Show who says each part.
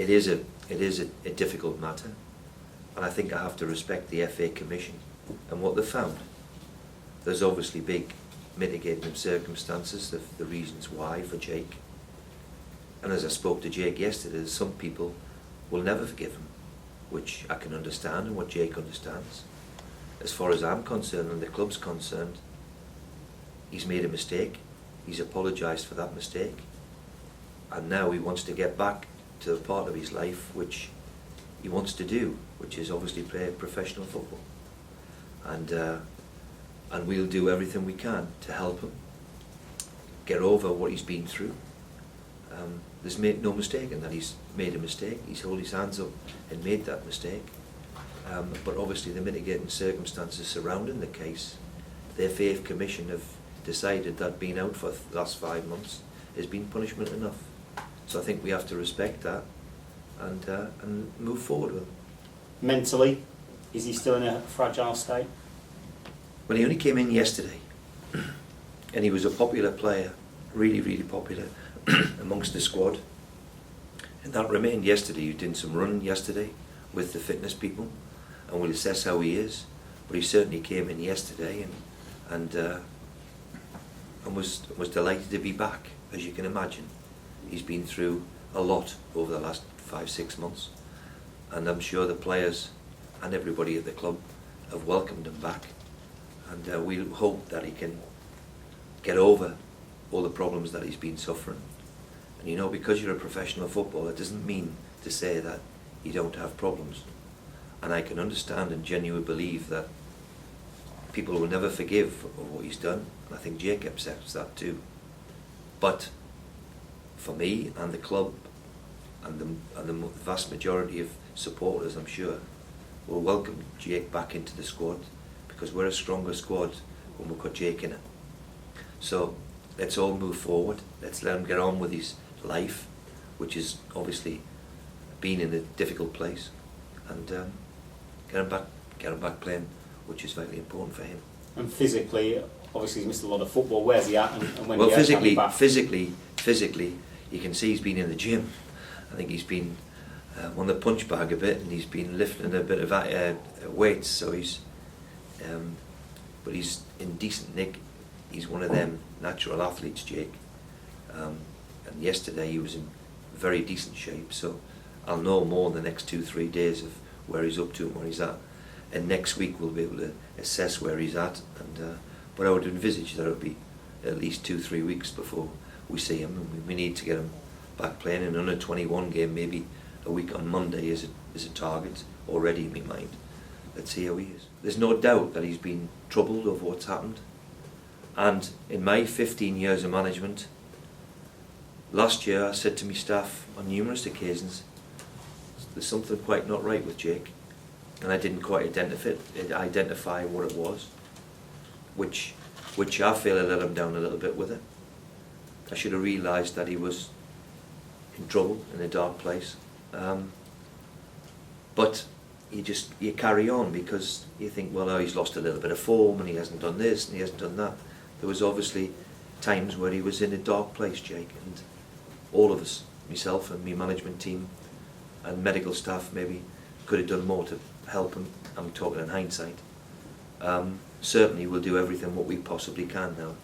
Speaker 1: it is a difficult matter, and I think I have to respect the FA Commission and what they found. There's obviously big mitigating circumstances, the reasons why for Jake. And as I spoke to Jake yesterday, some people will never forgive him, which I can understand and what Jake understands. As far as I'm concerned and the club's concerned, he's made a mistake, he's apologised for that mistake, and now he wants to get back to the part of his life which he wants to do, which is obviously play professional football. And we'll do everything we can to help him get over what he's been through. There's made no mistake in that he's made a mistake. He's held his hands up and made that mistake. But obviously the mitigating circumstances surrounding the case, the FA Commission have decided that being out for the last 5 months has been punishment enough. So I think we have to respect that and move forward with him.
Speaker 2: Mentally, is he still in a fragile state?
Speaker 1: Well, he only came in yesterday, and he was a popular player, really, really popular amongst the squad. And that remained yesterday. He did some running yesterday with the fitness people, and we'll assess how he is. But he certainly came in yesterday and was delighted to be back, as you can imagine. He's been through a lot over the last 5-6 months, and I'm sure the players and everybody at the club have welcomed him back. And we hope that he can get over all the problems that he's been suffering. And you know, because you're a professional footballer, it doesn't mean to say that you don't have problems. And I can understand and genuinely believe that people will never forgive for what he's done. And I think Jake accepts that too. But for me and the club and the vast majority of supporters, I'm sure, will welcome Jake back into the squad, because we're a stronger squad when we've got Jake in it. So let's all move forward. Let's let him get on with his life, which is obviously been in a difficult place, and get him back playing, which is very important for him.
Speaker 2: And physically, obviously he's missed a lot of football. Where's he at? And when
Speaker 1: well,
Speaker 2: he
Speaker 1: physically,
Speaker 2: back?
Speaker 1: physically, you can see he's been in the gym. I think he's been on the punch bag a bit, and he's been lifting a bit of weights. So he's, but he's in decent nick. He's one of them natural athletes, Jake. And yesterday he was in very decent shape. So I'll know more in the next 2-3 days of where he's up to and where he's at. And next week we'll be able to assess where he's at. And but I would envisage that it'll be at least 2-3 weeks before we see him. And we need to get him back playing in under 21 game, maybe a week on Monday is a target already in my mind. Let's see how he is. There's no doubt that he's been troubled over what's happened. And in my 15 years of management, last year I said to my staff on numerous occasions, there's something quite not right with Jake. And I didn't quite identify what it was, which I feel I let him down a little bit with it. I should have realised that he was in trouble, in a dark place. But you carry on, because you think, well, oh, he's lost a little bit of form and he hasn't done this and he hasn't done that. There was obviously times where he was in a dark place, Jake, and all of us, myself and my management team and medical staff, maybe could have done more to help him. I'm talking in hindsight. Certainly we'll do everything what we possibly can now.